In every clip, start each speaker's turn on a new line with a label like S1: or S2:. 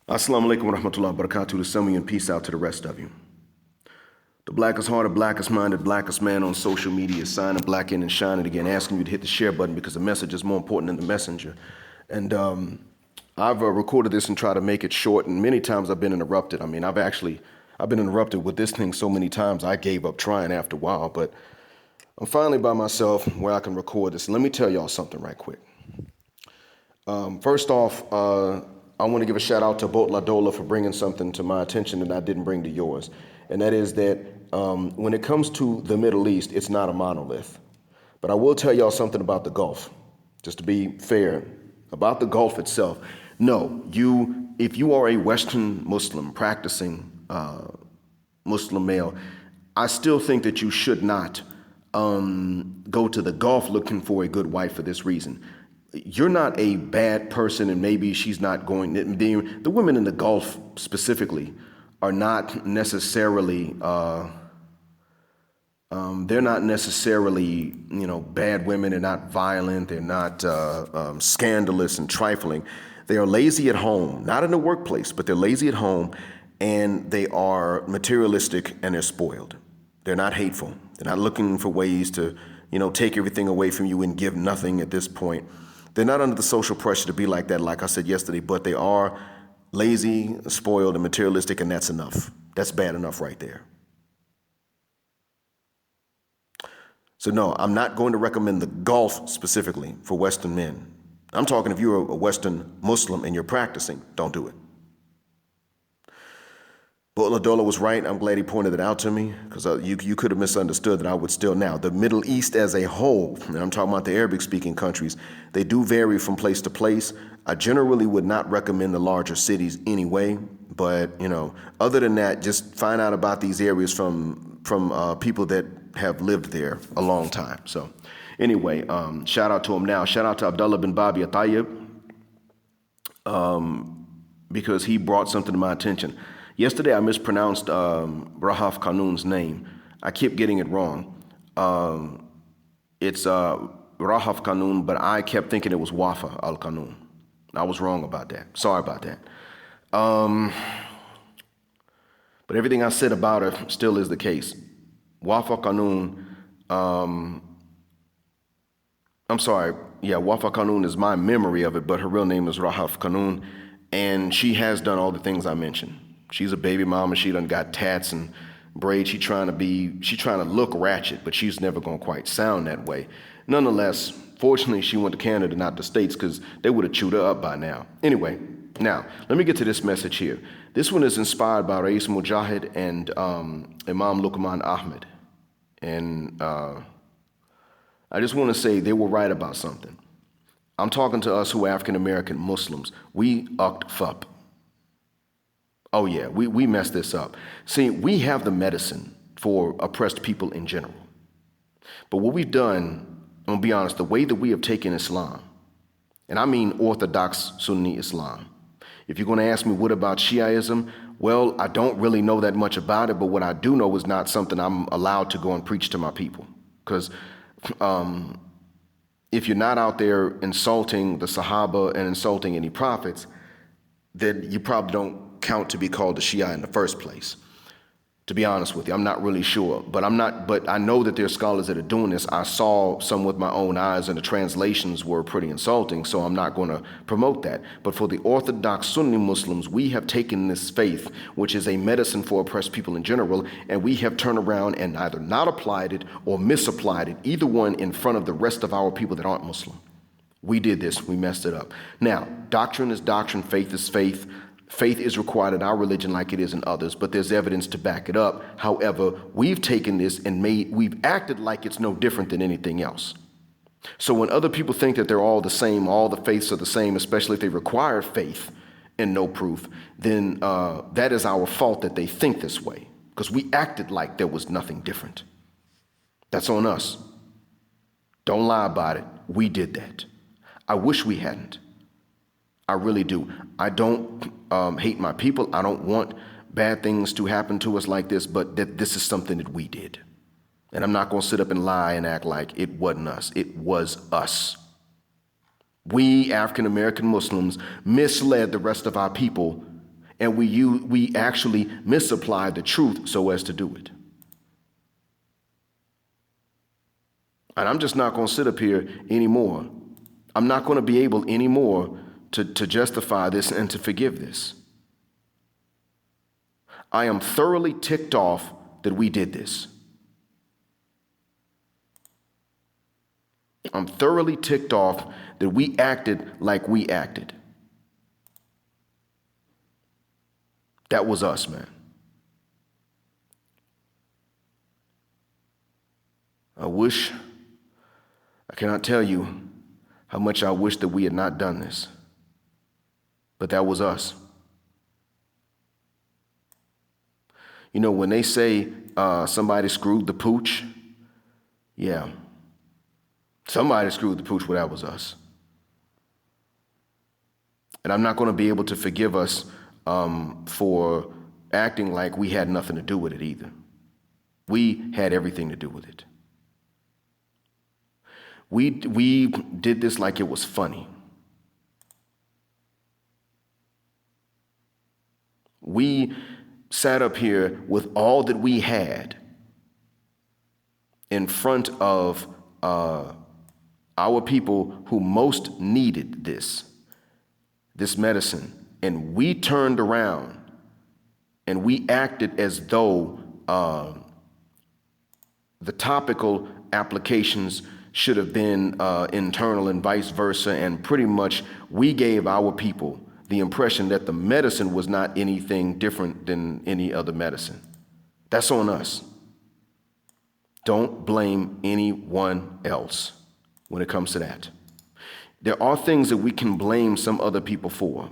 S1: Assalamu alaikum wa rahmatullahi wa barakatuh. To some of you and peace out to the rest of you. The blackest hearted, blackest minded, blackest man on social media is signing black in and shining again, asking you to hit the share button because the message is more important than the messenger. And I've recorded this and tried to make it short, and many times I've been interrupted. I mean, I've been interrupted with this thing so many times I gave up trying after a while, but I'm finally by myself where I can record this. And let me tell y'all something right quick. First off, I want to give a shout out to Toledo for bringing something to my attention that I didn't bring to yours. And that is that when it comes to the Middle East, it's not a monolith. But I will tell y'all something about the Gulf, just to be fair, about the Gulf itself. No, if you are a Western Muslim, practicing Muslim male, I still think that you should not go to the Gulf looking for a good wife for this reason. You're not a bad person, and maybe she's not going. The women in the Gulf specifically are not necessarily. They're not necessarily, bad women. They're not violent. They're not scandalous and trifling. They are lazy at home, not in the workplace, but they're lazy at home, and they are materialistic and they're spoiled. They're not hateful. They're not looking for ways to, take everything away from you and give nothing at this point. They're not under the social pressure to be like that, like I said yesterday, but they are lazy, spoiled, and materialistic, and that's enough. That's bad enough right there. So no, I'm not going to recommend the Gulf specifically for Western men. I'm talking if you're a Western Muslim and you're practicing, don't do it. But Ladola was right. I'm glad he pointed it out to me, because you could have misunderstood that I would still. Now, the Middle East as a whole, and I'm talking about the Arabic-speaking countries, they do vary from place to place. I generally would not recommend the larger cities anyway, but, other than that, just find out about these areas from people that have lived there a long time. So anyway, shout out to him now. Shout out to Abdullah bin Babi Atayyib, because he brought something to my attention. Yesterday, I mispronounced Rahaf Qanun's name. I kept getting it wrong. It's Rahaf Qanun, but I kept thinking it was Wafa al-Qanun. I was wrong about that. Sorry about that. But everything I said about her still is the case. Wafa Qanun, I'm sorry. Yeah, Wafa Qanun is my memory of it, but her real name is Rahaf Qanun, and she has done all the things I mentioned. She's a baby mama. She done got tats and braids. She's trying to look ratchet, but she's never going to quite sound that way. Nonetheless, fortunately, she went to Canada, not the States, because they would have chewed her up by now. Anyway, now, let me get to this message here. This one is inspired by Rais Mujahid and Imam Luqman Ahmad. And I just want to say they were right about something. I'm talking to us who are African-American Muslims. We ucked up. Oh yeah, we messed this up. See, we have the medicine for oppressed people in general. But what we've done, I'm gonna be honest, the way that we have taken Islam, and I mean Orthodox Sunni Islam. If you're gonna ask me what about Shiaism, well, I don't really know that much about it, but what I do know is not something I'm allowed to go and preach to my people. Because if you're not out there insulting the Sahaba and insulting any prophets, then you probably don't count to be called a Shia in the first place. To be honest with you, I'm not really sure, but I know that there are scholars that are doing this. I saw some with my own eyes, and the translations were pretty insulting, so I'm not going to promote that. But for the Orthodox Sunni Muslims, we have taken this faith, which is a medicine for oppressed people in general, and we have turned around and either not applied it or misapplied it, either one, in front of the rest of our people that aren't Muslim. We did this, we messed it up. Now, doctrine is doctrine, faith is faith. Faith is required in our religion like it is in others, but there's evidence to back it up. However, we've taken this and we've acted like it's no different than anything else. So when other people think that they're all the same, all the faiths are the same, especially if they require faith and no proof, then that is our fault that they think this way, because we acted like there was nothing different. That's on us. Don't lie about it. We did that. I wish we hadn't. I really do. I don't hate my people. I don't want bad things to happen to us like this, but this is something that we did. And I'm not going to sit up and lie and act like it wasn't us. It was us. We African-American Muslims misled the rest of our people And we actually misapply the truth so as to do it. And I'm just not going to sit up here anymore. I'm not going to be able anymore to justify this and to forgive this. I am thoroughly ticked off that we did this. I'm thoroughly ticked off that we acted like we acted. That was us, man. I cannot tell you how much I wish that we had not done this. But that was us. You know, when they say somebody screwed the pooch, yeah. Somebody screwed the pooch, well, that was us. And I'm not going to be able to forgive us for acting like we had nothing to do with it either. We had everything to do with it. We did this like it was funny. We sat up here with all that we had in front of our people who most needed this medicine. And we turned around and we acted as though the topical applications should have been internal and vice versa. And pretty much we gave our people the impression that the medicine was not anything different than any other medicine. That's on us. Don't blame anyone else when it comes to that. There are things that we can blame some other people for.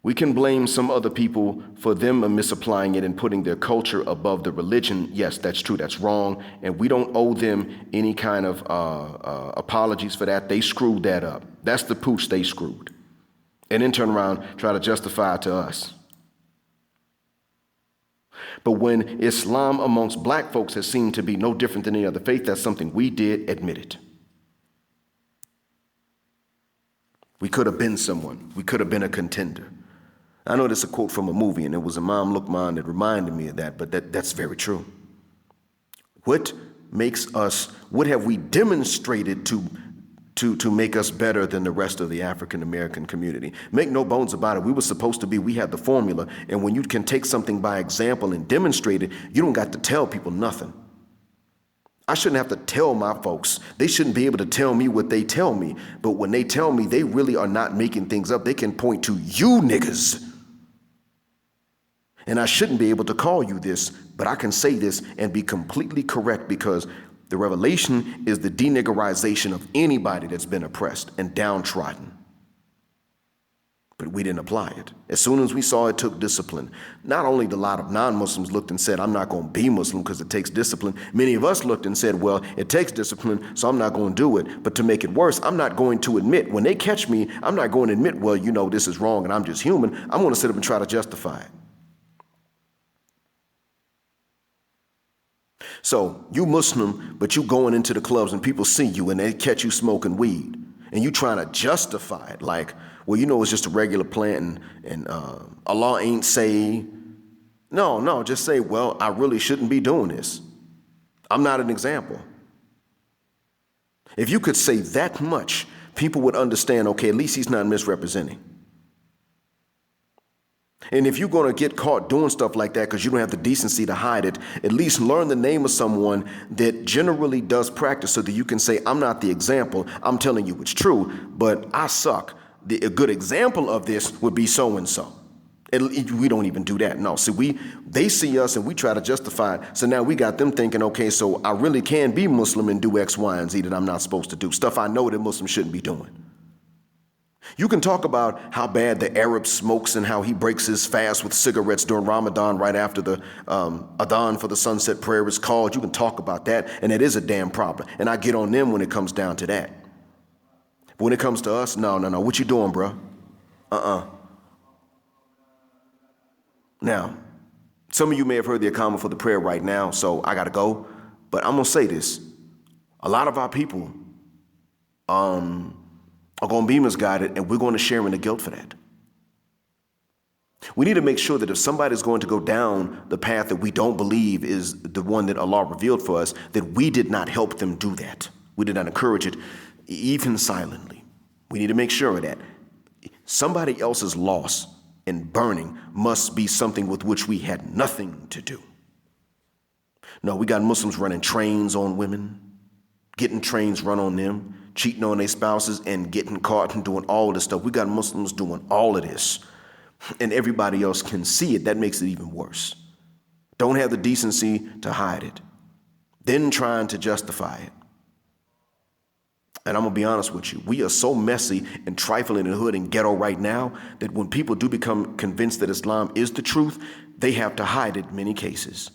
S1: We can blame some other people for them misapplying it and putting their culture above the religion. Yes, that's true. That's wrong. And we don't owe them any kind of apologies for that. They screwed that up. That's the pooch they screwed. And then turn around, try to justify it to us. But when Islam amongst black folks has seemed to be no different than any other faith, that's something we did admit it. We could have been someone. We could have been a contender. I know there's a quote from a movie, and it was Imam Luqman that reminded me of that, but that's very true. What have we demonstrated to make us better than the rest of the African American community? Make no bones about it. We had the formula, and when you can take something by example and demonstrate it, you don't got to tell people nothing. I shouldn't have to tell my folks. They shouldn't be able to tell me what they tell me, but when they tell me, they really are not making things up. They can point to you niggas. And I shouldn't be able to call you this, but I can say this and be completely correct, because the revelation is the deniggerization of anybody that's been oppressed and downtrodden. But we didn't apply it. As soon as we saw it took discipline, not only did a lot of non-Muslims looked and said, I'm not going to be Muslim because it takes discipline. Many of us looked and said, well, it takes discipline, so I'm not going to do it. But to make it worse, I'm not going to admit, when they catch me, I'm not going to admit, well, you know, this is wrong and I'm just human. I'm going to sit up and try to justify it. So you Muslim, but you going into the clubs and people see you and they catch you smoking weed and you trying to justify it like, well, you know, it's just a regular plant and Allah ain't say. No, just say, well, I really shouldn't be doing this. I'm not an example. If you could say that much, people would understand, okay, at least he's not misrepresenting. And if you're going to get caught doing stuff like that because you don't have the decency to hide it, at least learn the name of someone that generally does practice so that you can say, I'm not the example. I'm telling you it's true, but I suck. A good example of this would be so-and-so. We don't even do that. No, see, they see us and we try to justify it. So now we got them thinking, okay, so I really can be Muslim and do X, Y, and Z that I'm not supposed to do. Stuff I know that Muslims shouldn't be doing. You can talk about how bad the Arab smokes and how he breaks his fast with cigarettes during Ramadan right after the Adhan for the sunset prayer is called. You can talk about that, and it is a damn problem. And I get on them when it comes down to that. But when it comes to us, no. What you doing, bro? Now, some of you may have heard the comment for the prayer right now, so I got to go. But I'm going to say this. A lot of our people are going to be misguided, and we're going to share in the guilt for that. We need to make sure that if somebody's going to go down the path that we don't believe is the one that Allah revealed for us, that we did not help them do that. We did not encourage it, even silently. We need to make sure that somebody else's loss and burning must be something with which we had nothing to do. No, we got Muslims running trains on women, getting trains run on them, cheating on their spouses and getting caught and doing all this stuff. We got Muslims doing all of this, and everybody else can see it. That makes it even worse. Don't have the decency to hide it, then trying to justify it. And I'm going to be honest with you. We are so messy and trifling in the hood and ghetto right now that when people do become convinced that Islam is the truth, they have to hide it in many cases.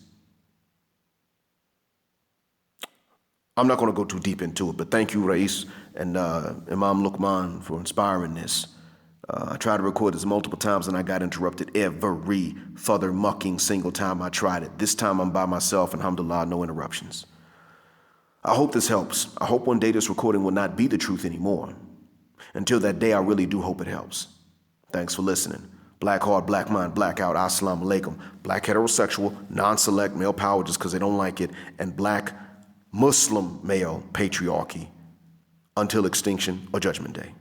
S1: I'm not going to go too deep into it, but thank you, Rais and Imam Luqman, for inspiring this. I tried to record this multiple times and I got interrupted every further mucking single time I tried it. This time I'm by myself, and alhamdulillah, no interruptions. I hope this helps. I hope one day this recording will not be the truth anymore. Until that day, I really do hope it helps. Thanks for listening. Black heart, black mind, blackout, assalamu alaikum. Black heterosexual, non-select, male power just because they don't like it, and black Muslim male patriarchy until extinction or judgment day.